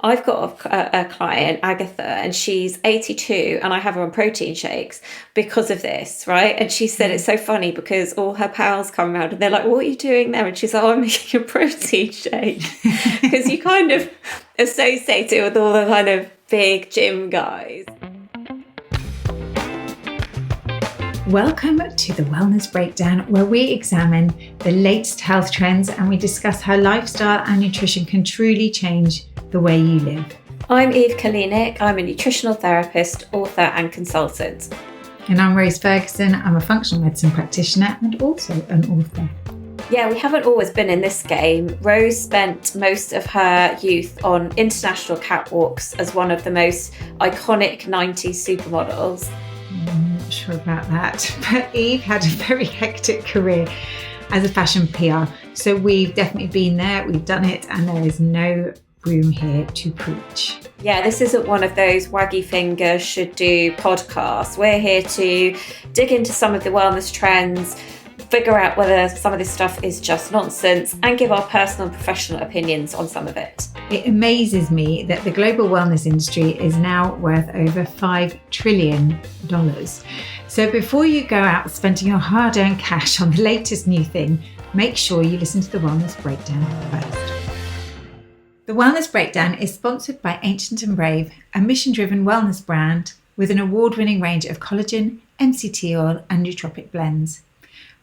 I've got a client, Agatha, and she's 82, and I have her on protein shakes because of this, right? And she said it's so funny because all her pals come around and they're like, "What are you doing there?" And she's like, "Oh, I'm making a protein shake," because you kind of associate it with all the kind of big gym guys. Welcome to the Wellness Breakdown, where we examine the latest health trends and we discuss how lifestyle and nutrition can truly change the way you live. I'm Kalinik. I'm a nutritional therapist, author and consultant. And I'm Ferguson. I'm a functional medicine practitioner and also an author. Yeah, we haven't always been in this game. Rose spent most of her youth on international catwalks as one of the most iconic 90s supermodels. I'm not sure about that, but Eve had a very hectic career as a fashion PR. So we've definitely been there, we've done it, and there is no room here to preach. Yeah, this isn't one of those waggy fingers should do podcasts. We're here to dig into some of the wellness trends, figure out whether some of this stuff is just nonsense, and give our personal and professional opinions on some of it. It amazes me that the global wellness industry is now worth over $5 trillion. So before you go out spending your hard-earned cash on the latest new thing, make sure you listen to the Wellness Breakdown first. The Wellness Breakdown is sponsored by Ancient and Brave, a mission-driven wellness brand with an award-winning range of collagen, MCT oil and nootropic blends.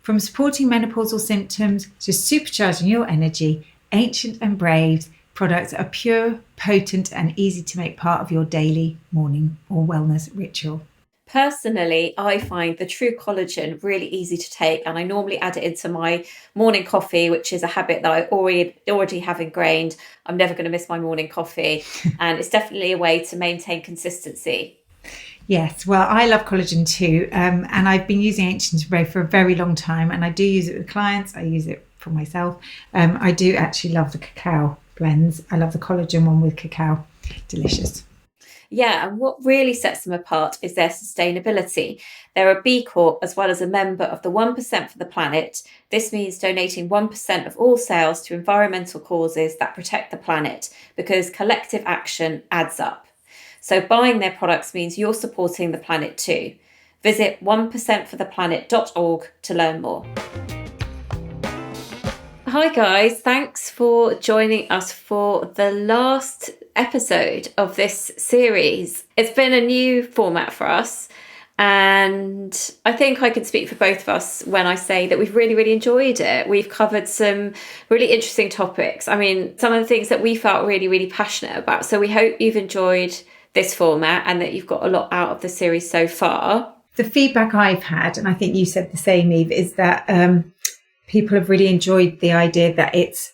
From supporting menopausal symptoms to supercharging your energy, Ancient and Brave's products are pure, potent and easy to make part of your daily, morning or wellness ritual. Personally, I find the True Collagen really easy to take, and I normally add it into my morning coffee, which is a habit that I already have ingrained. I'm never going to miss my morning coffee, and it's definitely a way to maintain consistency. Yes, well, I love collagen too, and I've been using Ancient and Brave for a very long time, and I do use it with clients. I use it for myself. I do actually love the cacao blends. I love the collagen one with cacao. Delicious. Yeah, and what really sets them apart is their sustainability. They're a B Corp as well as a member of the 1% for the planet. This means donating 1% of all sales to environmental causes that protect the planet, because collective action adds up. So buying their products means you're supporting the planet too. Visit 1%fortheplanet.org to learn more. Hi guys, thanks for joining us for the last episode of this series. It's been a new format for us, and I think I can speak for both of us when I say that we've really enjoyed it. We've covered some really interesting topics. I mean, some of the things that we felt really passionate about. So we hope you've enjoyed this format and that you've got a lot out of the series so far. The feedback I've had, and I think you said the same, Eve, is that people have really enjoyed the idea that it's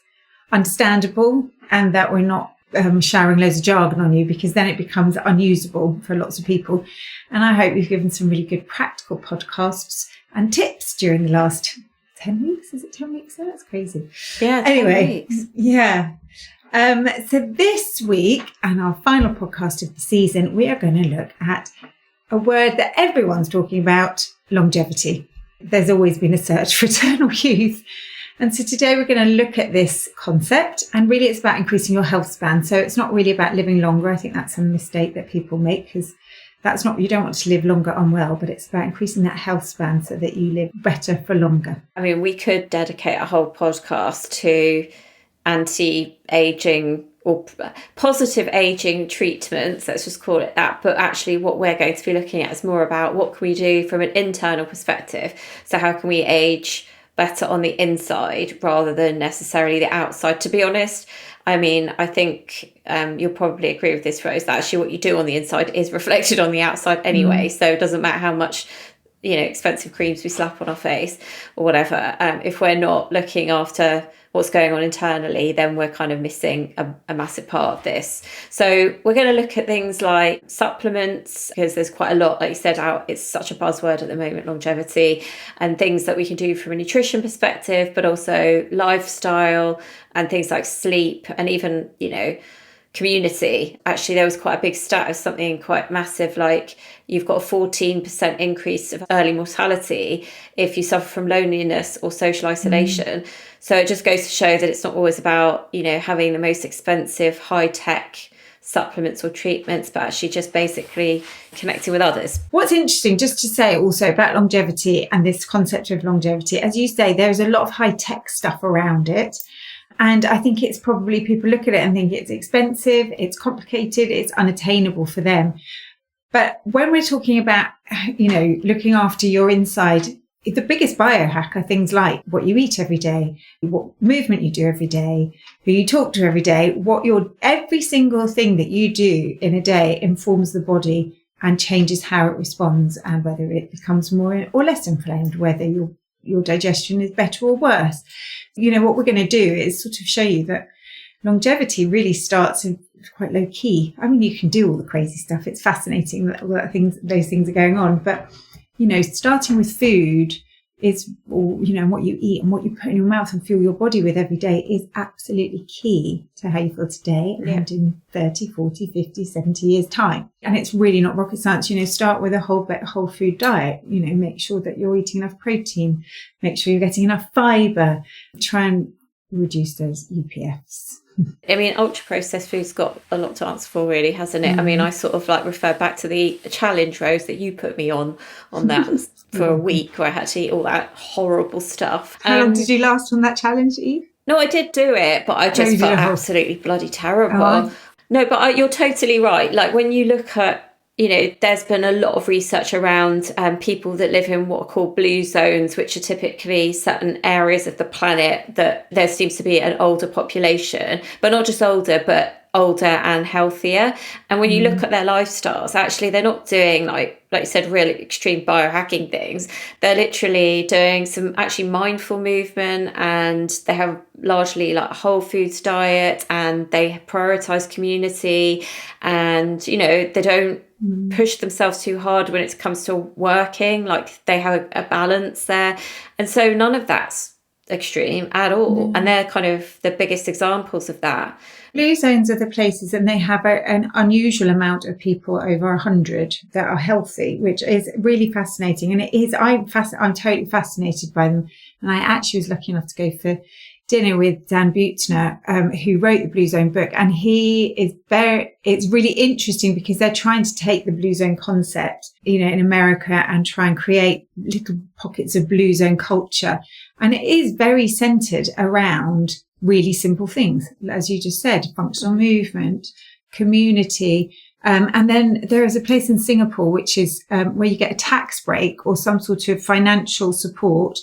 understandable and that we're not showering loads of jargon on you, because then it becomes unusable for lots of people. And I hope you've given some really good practical podcasts and tips during the last 10 weeks. Is it 10 weeks? Oh, that's crazy. Yeah. Anyway, yeah. So this week, and our final podcast of the season, we are going to look at a word that everyone's talking about: longevity. There's always been a search for eternal youth. And so today we're going to look at this concept, and really it's about increasing your health span. So it's not really about living longer. I think that's a mistake that people make, because that's not, you don't want to live longer unwell, but it's about increasing that health span so that you live better for longer. I mean, we could dedicate a whole podcast to anti-aging or positive aging treatments, let's just call it that. But actually what we're going to be looking at is more about what can we do from an internal perspective. So how can we age better on the inside rather than necessarily the outside? To be honest, I mean, I think you'll probably agree with this, Rose, that actually what you do on the inside is reflected on the outside anyway. So it doesn't matter how much, expensive creams we slap on our face or whatever. If we're not looking after what's going on internally, then we're kind of missing a massive part of this. So we're going to look at things like supplements, because there's quite a lot, like you said, out. It's such a buzzword at the moment, longevity, and things that we can do from a nutrition perspective, but also lifestyle and things like sleep and even, community. Actually, there was quite a big stat of something quite massive, like you've got a 14% increase of early mortality if you suffer from loneliness or social isolation. So it just goes to show that it's not always about, having the most expensive, high-tech supplements or treatments, but actually just basically connecting with others. What's interesting, just to say also about longevity and this concept of longevity, as you say, there's a lot of high-tech stuff around it. And I think it's probably people look at it and think it's expensive, it's complicated, it's unattainable for them. But when we're talking about, looking after your inside, the biggest biohack are things like what you eat every day, what movement you do every day, who you talk to every day, every single thing that you do in a day informs the body and changes how it responds and whether it becomes more or less inflamed, whether your digestion is better or worse. What we're going to do is sort of show you that longevity really starts in quite low key. I mean, you can do all the crazy stuff. It's fascinating that those things are going on. But, starting with food what you eat and what you put in your mouth and fuel your body with every day is absolutely key to how you feel today and in 30, 40, 50, 70 years time. And it's really not rocket science. Start with a whole food diet, make sure that you're eating enough protein, make sure you're getting enough fiber, try and reduce those EPFs. I mean, ultra processed food's got a lot to answer for, really, hasn't it? I mean, I sort of refer back to the challenge, Rose, that you put me on that for a week, where I had to eat all that horrible stuff. How long did you last on that challenge, Eve? No, I did do it, but I just felt absolutely bloody terrible. No, but you're totally right. When you look at, there's been a lot of research around people that live in what are called blue zones, which are typically certain areas of the planet that there seems to be an older population, but not just older, but older and healthier. And when you look at their lifestyles, actually, they're not doing, like you said, really extreme biohacking things. They're literally doing some actually mindful movement, and they have largely a whole foods diet, and they prioritize community, and, they don't push themselves too hard when it comes to working. They have a balance there. And so none of that's extreme at all. And they're kind of the biggest examples of that. Blue zones are the places, and they have an unusual amount of people over 100 that are healthy, which is really fascinating. And it is, I'm totally fascinated by them. And I actually was lucky enough to go for dinner with Dan Buettner, who wrote the Blue Zone book. And it's really interesting because they're trying to take the Blue Zone concept, in America, and try and create little pockets of Blue Zone culture. And it is very centered around really simple things, as you just said, functional movement, community. And then there is a place in Singapore, which is where you get a tax break or some sort of financial support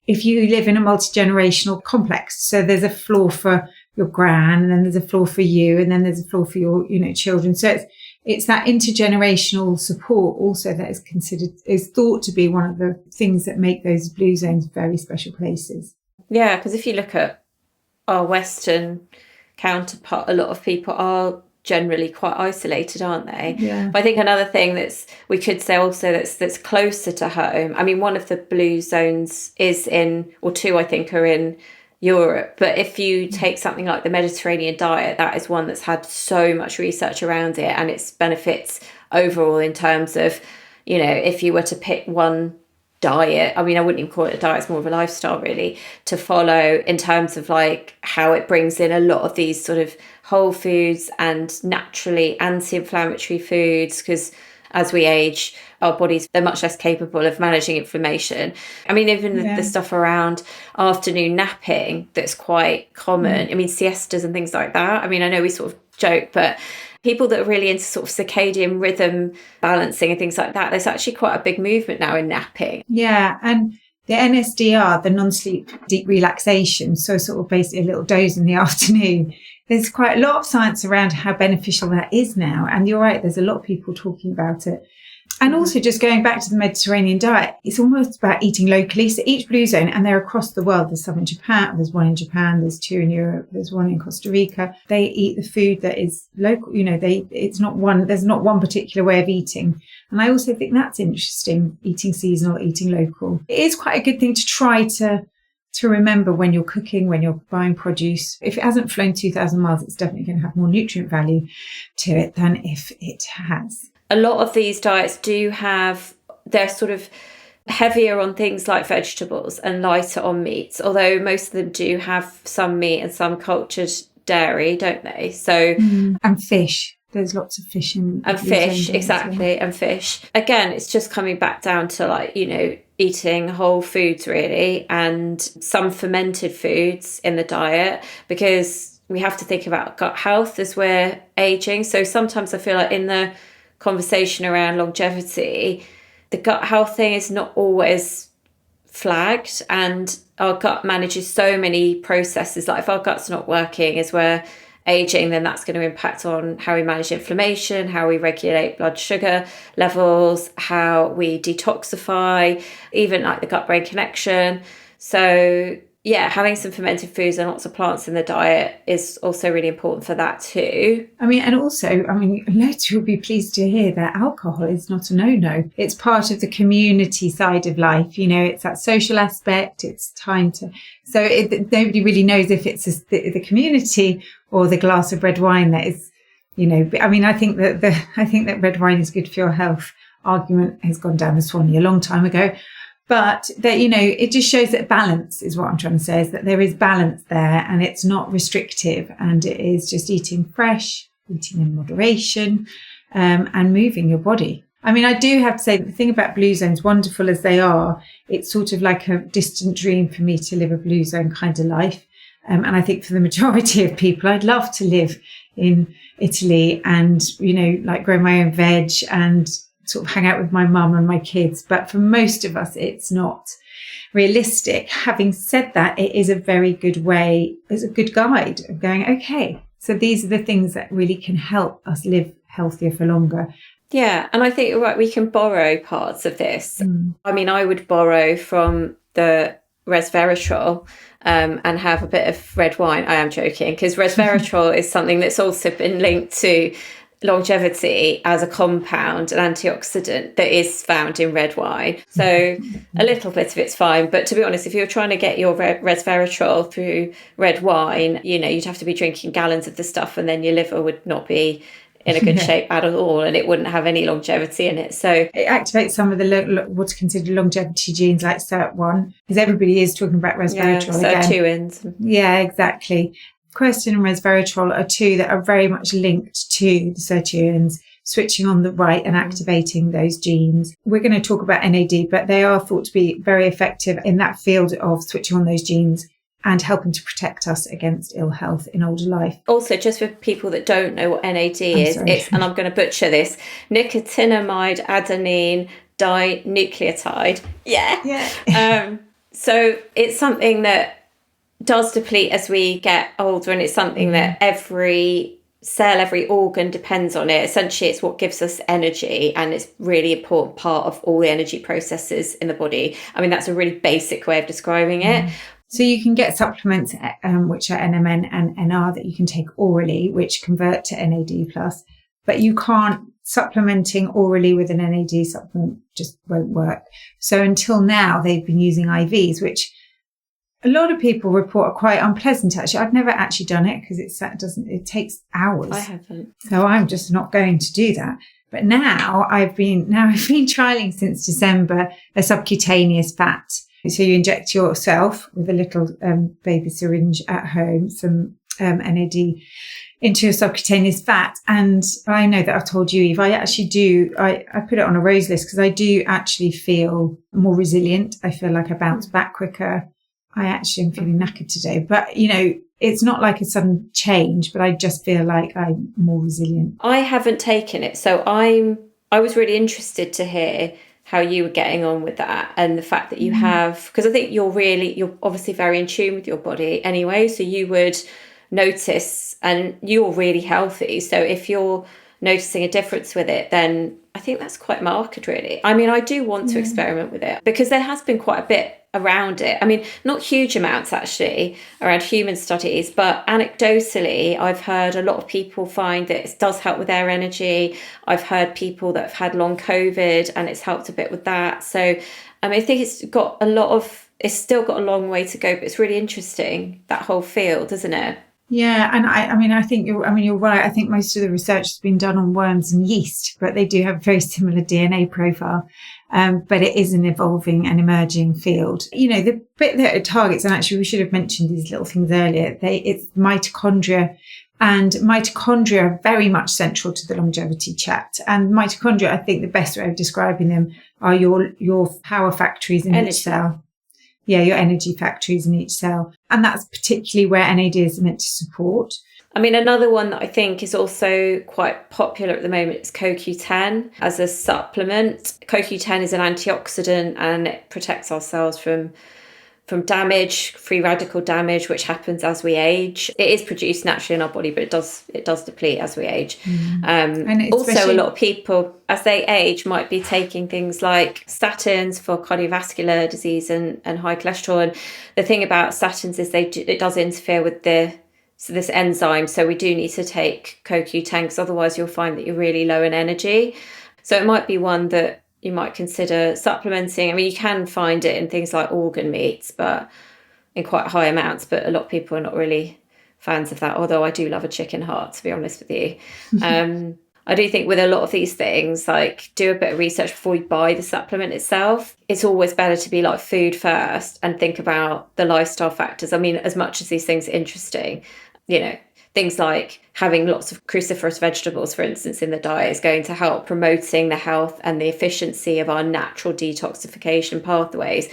if you live in a multi-generational complex. So there's a floor for your gran, and then there's a floor for you, and then there's a floor for your, children. So it's that intergenerational support also that is thought to be one of the things that make those blue zones very special places. Yeah, because if you look at our Western counterpart, a lot of people are generally quite isolated, aren't they? Yeah. But I think another thing we could say also that's closer to home. I mean, one of the blue zones is or two, I think, are in Europe. But if you take something like the Mediterranean diet, that is one that's had so much research around it and its benefits overall in terms of, if you were to pick one diet, I mean, I wouldn't even call it a diet, it's more of a lifestyle really, to follow in terms of how it brings in a lot of these sort of whole foods and naturally anti-inflammatory foods, because as we age, our bodies, they're much less capable of managing inflammation. I mean, even the stuff around afternoon napping that's quite common. I mean, siestas and things like that. I mean, I know we sort of joke, but people that are really into sort of circadian rhythm balancing and things like that, there's actually quite a big movement now in napping. Yeah, and the NSDR, the non-sleep deep relaxation, so sort of basically a little doze in the afternoon. There's quite a lot of science around how beneficial that is now. And you're right, there's a lot of people talking about it. And also just going back to the Mediterranean diet, it's almost about eating locally. So each blue zone, and they're across the world. There's some in Japan, there's one in Japan, there's two in Europe, there's one in Costa Rica. They eat the food that is local. There's not one particular way of eating. And I also think that's interesting, eating seasonal, eating local. It is quite a good thing to try to remember when you're cooking, when you're buying produce. If it hasn't flown 2,000 miles, it's definitely going to have more nutrient value to it than if it has. A lot of these diets they're sort of heavier on things like vegetables and lighter on meats, although most of them do have some meat and some cultured dairy, don't they? So and fish. there's lots of fish and fish, exactly, and fish. Again, it's just coming back down to, like, you know, eating whole foods really, and some fermented foods in the diet, because we have to think about gut health as we're aging. So sometimes I feel like in the conversation around longevity, the gut health thing is not always flagged, and our gut manages so many processes. Like if our gut's not working as we're aging, then that's going to impact on how we manage inflammation, how we regulate blood sugar levels, how we detoxify, even like the gut-brain connection. So yeah, having some fermented foods and lots of plants in the diet is also really important for that too. I mean, and also, I mean, loads will be pleased to hear that alcohol is not a no-no. It's part of the community side of life. You know, it's that social aspect. It's time to, so nobody really knows if it's the community or the glass of red wine that is, you know, I mean, I think that red wine is good for your health argument has gone down the Swanee a long time ago. But that, you know, it just shows that balance is what I'm trying to say, is that there is balance there, and it's not restrictive, and it is just eating fresh, eating in moderation, and moving your body. I mean, I do have to say that the thing about blue zones, wonderful as they are, it's sort of like a distant dream for me to live a blue zone kind of life. And I think for the majority of people, I'd love to live in Italy and, you know, like grow my own veg and sort of hang out with my mum and my kids. But for most of us, it's not realistic. Having said that, it is a very good way, it's a good guide of going, okay, so these are the things that really can help us live healthier for longer. Yeah, and I think you're right, we can borrow parts of this. I mean, I would borrow from the resveratrol and have a bit of red wine. I am joking, because resveratrol is something that's also been linked to longevity as a compound, an antioxidant that is found in red wine. So a little bit of it's fine. But to be honest, if you're trying to get your resveratrol through red wine, you know, you'd have to be drinking gallons of the stuff, and then your liver would not be in a good shape at all, and it wouldn't have any longevity in it. So it activates some of the what's considered longevity genes like SIRT1, because everybody is talking about resveratrol again. Sirtuins. Yeah, exactly. Quercetin and resveratrol are two that are very much linked to the sirtuins, switching on the right and activating those genes. We're going to talk about NAD, but they are thought to be very effective in that field of switching on those genes and helping to protect us against ill health in older life. Also, just for people that don't know what NAD is, it's, and I'm going to butcher this, nicotinamide adenine dinucleotide. Yeah. So it's something that does deplete as we get older, and it's something that every cell, every organ depends on it. Essentially, it's what gives us energy, and it's really important part of all the energy processes in the body. I mean, that's a really basic way of describing it. So you can get supplements, which are NMN and NR, that you can take orally, which convert to NAD+, but you can't, supplementing orally with an NAD supplement just won't work. So until now, they've been using IVs, which a lot of people report are quite unpleasant. Actually, I've never actually done it because it takes hours. I haven't. So I'm just not going to do that. But now I've been trialing since December a subcutaneous fat. So you inject yourself with a little baby syringe at home, some NAD into a subcutaneous fat. And I know that I've told you, Eve, I actually do, I put it on a rose list because I do actually feel more resilient. I feel like I bounce back quicker. I actually am feeling knackered today, but you know, it's not like a sudden change, but I just feel like I'm more resilient. I haven't taken it. So I was really interested to hear how you were getting on with that, and the fact that you have, because I think you're obviously very in tune with your body anyway. So you would notice, and you're really healthy. So if you're noticing a difference with it, then I think that's quite marked, really. I mean, I do want to experiment with it because there has been quite a bit around it. I mean, not huge amounts actually around human studies, but anecdotally, I've heard a lot of people find that it does help with their energy. I've heard people that have had long COVID and it's helped a bit with that. So, I mean, I think it's still got a long way to go, but it's really interesting, that whole field, isn't it? Yeah, and I think you're right. I think most of the research has been done on worms and yeast, but they do have a very similar DNA profile. But it is an evolving and emerging field. You know, the bit that it targets, and actually we should have mentioned these little things earlier, it's mitochondria, And mitochondria are very much central to the longevity chat. And mitochondria, I think the best way of describing them are your power factories in each cell. Yeah, your energy factories in each cell. And that's particularly where NAD is meant to support. I mean, another one that I think is also quite popular at the moment is CoQ10 as a supplement. CoQ10 is an antioxidant and it protects our cells from damage, free radical damage, which happens as we age. It is produced naturally in our body, but it does deplete as we age. And also, a lot of people, as they age, might be taking things like statins for cardiovascular disease and high cholesterol. And the thing about statins is it does interfere with this enzyme. So we do need to take CoQ10 because otherwise you'll find that you're really low in energy. So it might be one that you might consider supplementing. I mean, you can find it in things like organ meats, but in quite high amounts, but a lot of people are not really fans of that, although I do love a chicken heart, to be honest with you. I do think with a lot of these things, like, do a bit of research before you buy the supplement itself. It's always better to be like food first and think about the lifestyle factors. I mean, as much as these things are interesting, things like having lots of cruciferous vegetables, for instance, in the diet is going to help promoting the health and the efficiency of our natural detoxification pathways.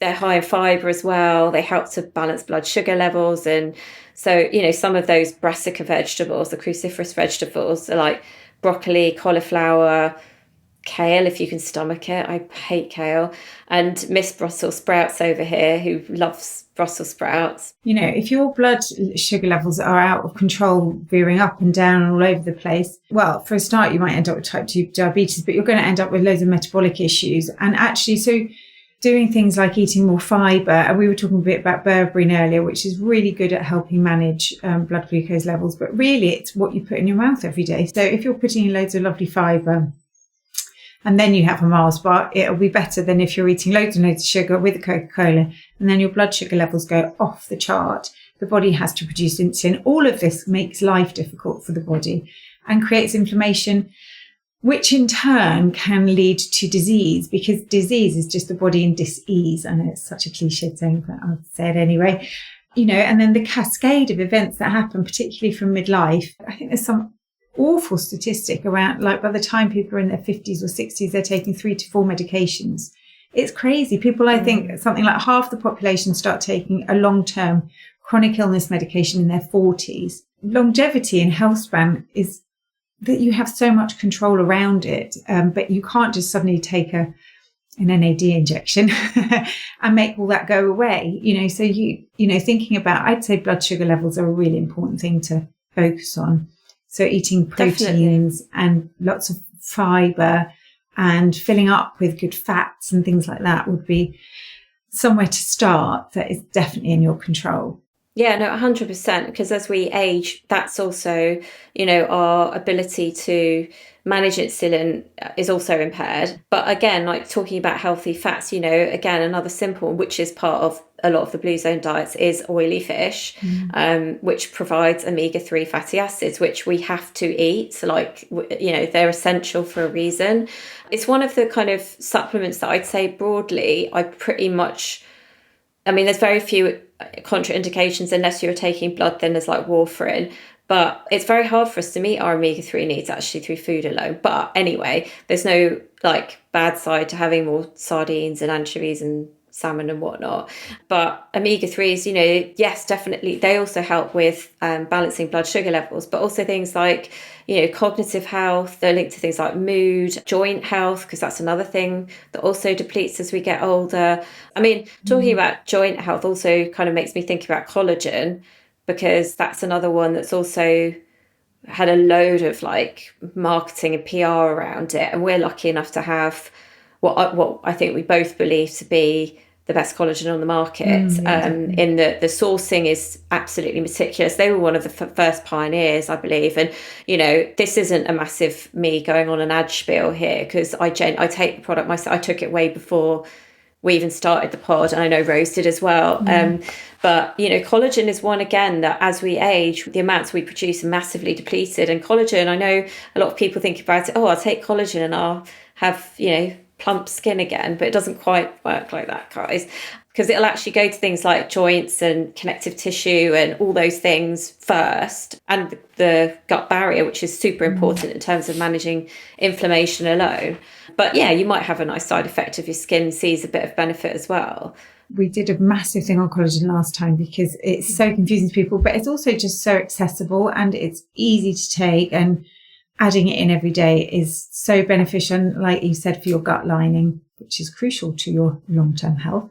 They're high in fibre as well. They help to balance blood sugar levels. And so, some of those brassica vegetables, the cruciferous vegetables, are like broccoli, cauliflower, kale, if you can stomach it. I hate kale. And Miss Brussels sprouts over here, who loves Brussels sprouts. If your blood sugar levels are out of control, veering up and down and all over the place, well, for a start, you might end up with type 2 diabetes, but you're going to end up with loads of metabolic issues. And actually, so doing things like eating more fibre, and we were talking a bit about berberine earlier, which is really good at helping manage blood glucose levels, but really it's what you put in your mouth every day. So if you're putting in loads of lovely fibre, and then you have a Mars bar, it'll be better than if you're eating loads and loads of sugar with a Coca-Cola, and then your blood sugar levels go off the chart. The body has to produce insulin. All of this makes life difficult for the body and creates inflammation, which in turn can lead to disease, because disease is just the body in dis-ease. I know it's such a cliche thing, but I'll say it anyway. And then the cascade of events that happen, particularly from midlife. I think there's some awful statistic around, like, by the time people are in their 50s or 60s, they're taking 3 to 4 medications. It's crazy. People, I think something like half the population start taking a long-term chronic illness medication in their 40s. Longevity and health span is that you have so much control around it, but you can't just suddenly take an NAD injection and make all that go away. So thinking about, I'd say blood sugar levels are a really important thing to focus on. So eating proteins and lots of fibre and filling up with good fats and things like that would be somewhere to start that is definitely in your control. Yeah, no, 100%. Because as we age, that's also, our ability to manage insulin is also impaired. But again, like talking about healthy fats, again, another simple one, which is part of a lot of the Blue Zone diets, is oily fish, which provides omega-3 fatty acids, which we have to eat. So they're essential for a reason. It's one of the kind of supplements that I'd say broadly, there's very few contraindications unless you're taking blood thinners like warfarin. But it's very hard for us to meet our omega-3 needs actually through food alone. But anyway, there's no bad side to having more sardines and anchovies and salmon and whatnot. But omega-3s, yes, definitely, they also help with balancing blood sugar levels, but also things like, cognitive health. They're linked to things like mood, joint health, because that's another thing that also depletes as we get older. I mean, talking about joint health also kind of makes me think about collagen, because that's another one that's also had a load of marketing and PR around it. And we're lucky enough to have what I think we both believe to be the best collagen on the market. In the sourcing is absolutely meticulous. They were one of the first pioneers, I believe. And, this isn't a massive me going on an ad spiel here, because I take the product myself. I took it way before we even started the pod, and I know Rose did as well. But, collagen is one, again, that as we age, the amounts we produce are massively depleted. And collagen, I know a lot of people think about it, I'll take collagen and I'll have, plump skin again, but it doesn't quite work like that, guys. because it'll actually go to things like joints and connective tissue and all those things first, and the gut barrier, which is super important in terms of managing inflammation alone. But yeah, you might have a nice side effect if your skin sees a bit of benefit as well. We did a massive thing on collagen last time because it's so confusing to people, but it's also just so accessible and it's easy to take, and adding it in every day is so beneficial, like you said, for your gut lining, which is crucial to your long-term health.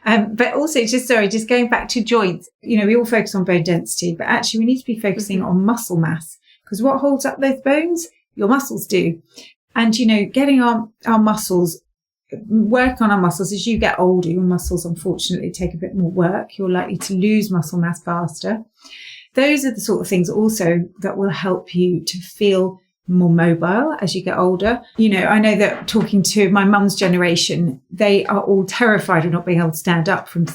But also just going back to joints, we all focus on bone density, but actually we need to be focusing on muscle mass, because what holds up those bones? Your muscles do. And, getting our muscles, work on our muscles. As you get older, your muscles unfortunately take a bit more work. You're likely to lose muscle mass faster. Those are the sort of things also that will help you to feel more mobile as you get older. I know that talking to my mum's generation, they are all terrified of not being able to stand up from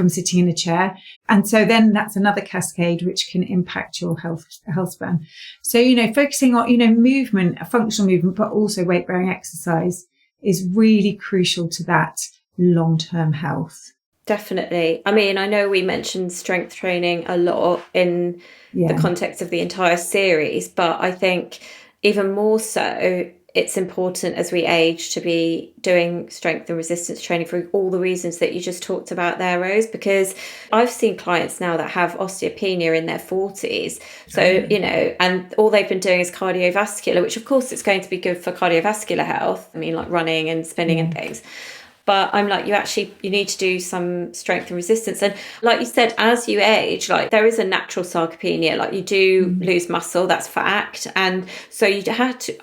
sitting in a chair. And so then that's another cascade which can impact your health span. So, focusing on, movement, functional movement, but also weight bearing exercise is really crucial to that long-term health. Definitely. I mean, I know we mentioned strength training a lot in the context of the entire series, but I think even more so, it's important as we age to be doing strength and resistance training for all the reasons that you just talked about there, Rose, because I've seen clients now that have osteopenia in their 40s. So, and all they've been doing is cardiovascular, which of course it's going to be good for cardiovascular health. I mean, like running and spinning and things. But I'm like, you need to do some strength and resistance. And like you said, as you age, like there is a natural sarcopenia, like you do lose muscle, that's fact. And so you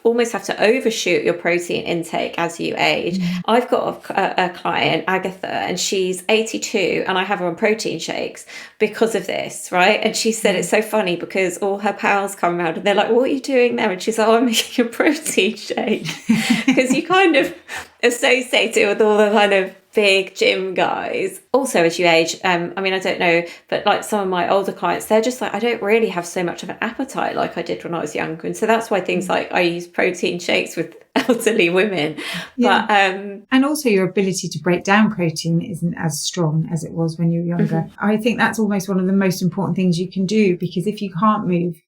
almost have to overshoot your protein intake as you age. I've got a client, Agatha, and she's 82 and I have her on protein shakes because of this, right? And she said it's so funny because all her pals come around and they're like, what are you doing there? And she's like, I'm making a protein shake. Because you kind of associate it with all the kind of big gym guys. Also, as you age, I mean, I don't know, but like some of my older clients, they're just like, I don't really have so much of an appetite like I did when I was younger. And so that's why things like I use protein shakes with elderly women. But and also your ability to break down protein isn't as strong as it was when you were younger. I think that's almost one of the most important things you can do, because if you can't move,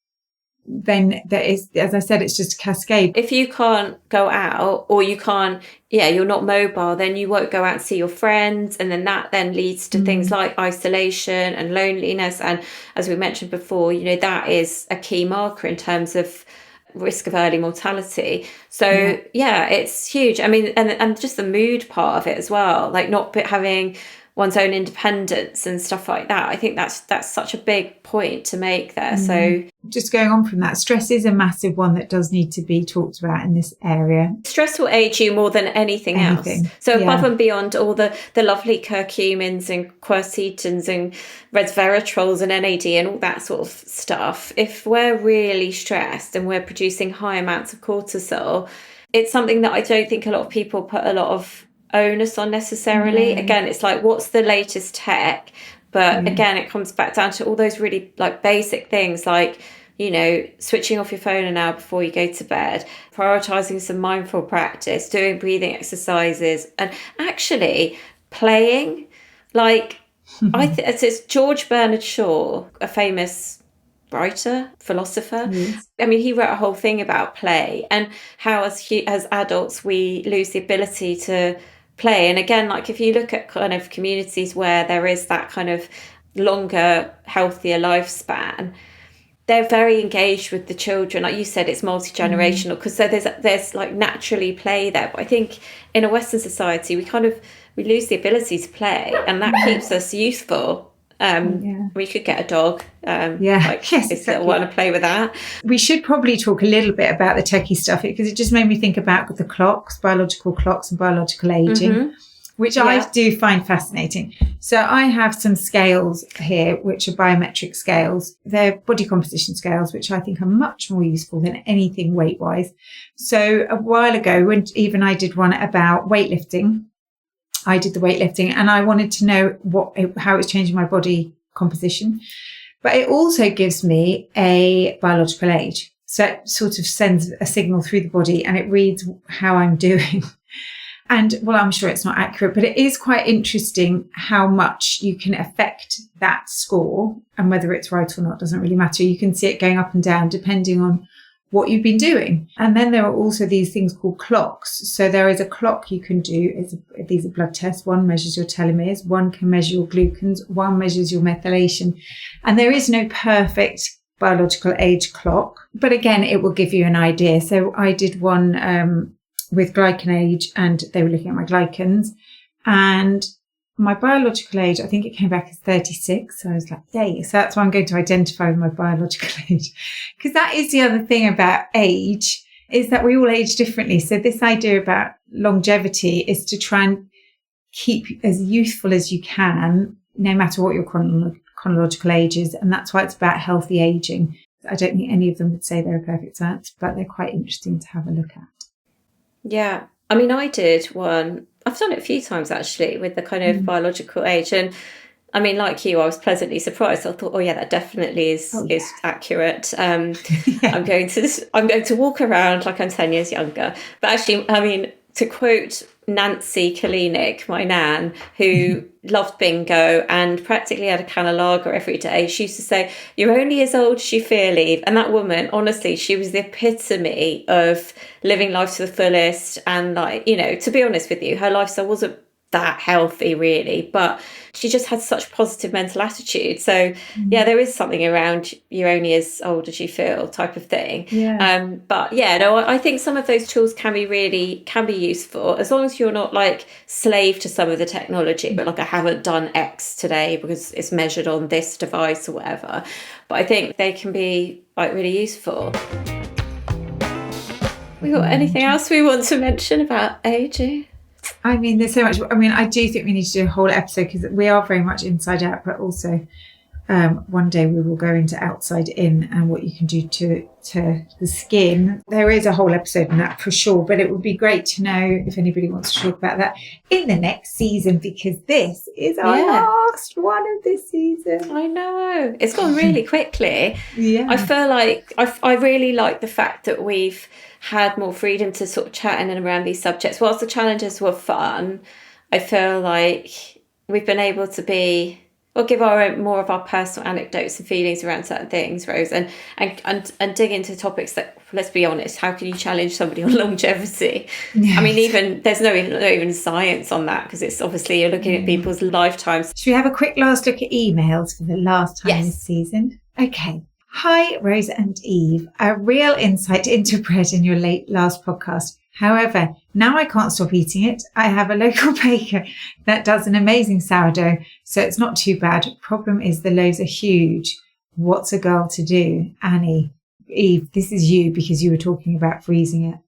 then there is, as I said, it's just a cascade. If you can't go out, or you can't, you're not mobile, then you won't go out and see your friends. And then that then leads to things like isolation and loneliness. And as we mentioned before, that is a key marker in terms of risk of early mortality. So it's huge. I mean, and just the mood part of it as well, like not having one's own independence and stuff like that. I think that's such a big point to make there. So just going on from that, stress is a massive one that does need to be talked about in this area. Stress will age you more than anything else. So above and beyond all the lovely curcumins and quercetins and resveratrols and NAD and all that sort of stuff, if we're really stressed and we're producing high amounts of cortisol, it's something that I don't think a lot of people put a lot of onus on necessarily. Again, it's like, what's the latest tech? But again, it comes back down to all those really like basic things, like switching off your phone an hour before you go to bed, prioritizing some mindful practice, doing breathing exercises, and actually playing. Like it's George Bernard Shaw, a famous writer, philosopher. I mean, he wrote a whole thing about play and how as adults we lose the ability to play. And again, like if you look at kind of communities where there is that kind of longer, healthier lifespan, they're very engaged with the children. Like you said, it's multi-generational because so there's like naturally play there. But I think in a Western society, we lose the ability to play, and that keeps us youthful. We could get a dog. Exactly. Want to play with that. We should probably talk a little bit about the techie stuff, because it just made me think about the clocks, biological clocks and biological aging, which I do find fascinating. So I have some scales here, which are biometric scales. They're body composition scales, which I think are much more useful than anything weight-wise. So a while ago, when even I did one about weightlifting, I did the weightlifting and I wanted to know how it's changing my body composition. But it also gives me a biological age. So it sort of sends a signal through the body and it reads how I'm doing. And well, I'm sure it's not accurate, but it is quite interesting how much you can affect that score, and whether it's right or not doesn't really matter. You can see it going up and down depending on what you've been doing. And then there are also these things called clocks. So there is a clock you can do. These are blood tests. One measures your telomeres, one can measure your glucans, one measures your methylation. And there is no perfect biological age clock, but again, it will give you an idea. So I did one with glycan age, and they were looking at my glycans, and my biological age, I think it came back as 36. So I was like, yay. So that's why I'm going to identify with my biological age. Because that is the other thing about age, is that we all age differently. So this idea about longevity is to try and keep as youthful as you can, no matter what your chronological age is. And that's why it's about healthy aging. I don't think any of them would say they're a perfect science, but they're quite interesting to have a look at. Yeah. I mean, I did one. I've done it a few times actually with the kind of biological age, and I mean, like you, I was pleasantly surprised. I thought, oh yeah, that definitely is accurate. I'm going to walk around like I'm 10 years younger. But actually, I mean, to quote Nancy Kalinik, my nan, who loved bingo and practically had a can of lager every day, she used to say, "You're only as old as you feel, Eve." And that woman, honestly, she was the epitome of living life to the fullest. And like, you know, to be honest with you, her lifestyle wasn't that healthy really, but she just had such positive mental attitude. So yeah, there is something around you're only as old as you feel type of thing. But yeah, no, I think some of those tools can be useful as long as you're not like slave to some of the technology, but like I haven't done X today because it's measured on this device or whatever. But I think they can be like really useful. We got anything else we want to mention about aging? I mean, there's so much. I mean, I do think we need to do a whole episode because we are very much inside out, but also one day we will go into outside in and what you can do to the skin. There is a whole episode on that for sure, but it would be great to know if anybody wants to talk about that in the next season, because this is our last one of this season. I know. It's gone really quickly. Yeah. I feel like I really like the fact that we've had more freedom to sort of chat in and around these subjects. Whilst the challenges were fun, I feel like we've been able to give more of our personal anecdotes and feelings around certain things, Rose, and dig into topics that, let's be honest, how can you challenge somebody on longevity? Yes. I mean, there's no even science on that, because it's obviously you're looking at people's lifetimes. Should we have a quick last look at emails for the last time this season? Okay. Hi, Rose and Eve. A real insight into bread in your last podcast. However, now I can't stop eating it. I have a local baker that does an amazing sourdough, so it's not too bad. Problem is the loaves are huge. What's a girl to do? Annie. Eve, this is you, because you were talking about freezing it.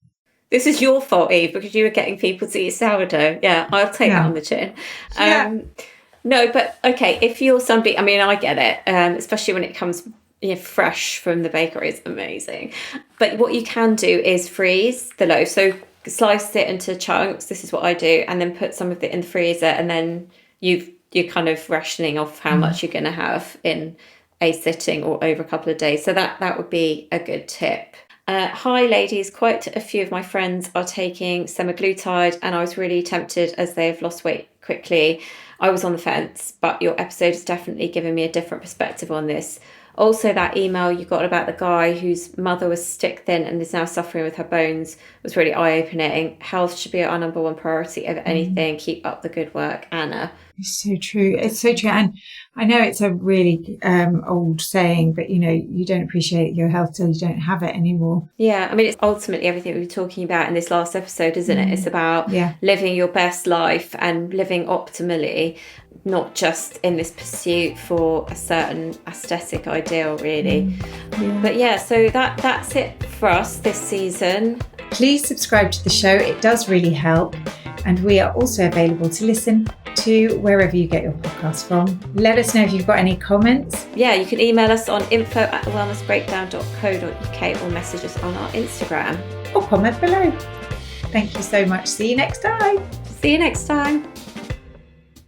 This is your fault, Eve, because you were getting people to eat sourdough. Yeah, I'll take that on the chin. No, but okay, if you're somebody, I mean, I get it, especially when it comes fresh from the bakery, is amazing. But what you can do is freeze the loaf. So slice it into chunks. This is what I do, and then put some of it in the freezer, and then you're kind of rationing off how much you're going to have in a sitting or over a couple of days. So that would be a good tip. Hi ladies, quite a few of my friends are taking semaglutide, and I was really tempted as they have lost weight quickly. I was on the fence, but your episode has definitely given me a different perspective on this. Also, that email you got about the guy whose mother was stick thin and is now suffering with her bones was really eye-opening. Health should be our number one priority over anything. Keep up the good work, Anna. It's so true. It's so true. And I know it's a really old saying, but, you don't appreciate your health till you don't have it anymore. Yeah. I mean, it's ultimately everything we were talking about in this last episode, isn't it? It's about living your best life and living optimally, not just in this pursuit for a certain aesthetic ideal, really. But yeah, so that's it for us this season. Please subscribe to the show. It does really help. And we are also available to listen to wherever you get your podcast from. Let us know if you've got any comments. Yeah, you can email us on info@thewellnessbreakdown.co.uk or message us on our Instagram. Or comment below. Thank you so much. See you next time. See you next time.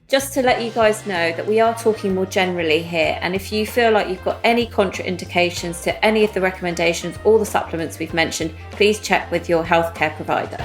Just to let you guys know that we are talking more generally here, and if you feel like you've got any contraindications to any of the recommendations or the supplements we've mentioned, please check with your healthcare provider.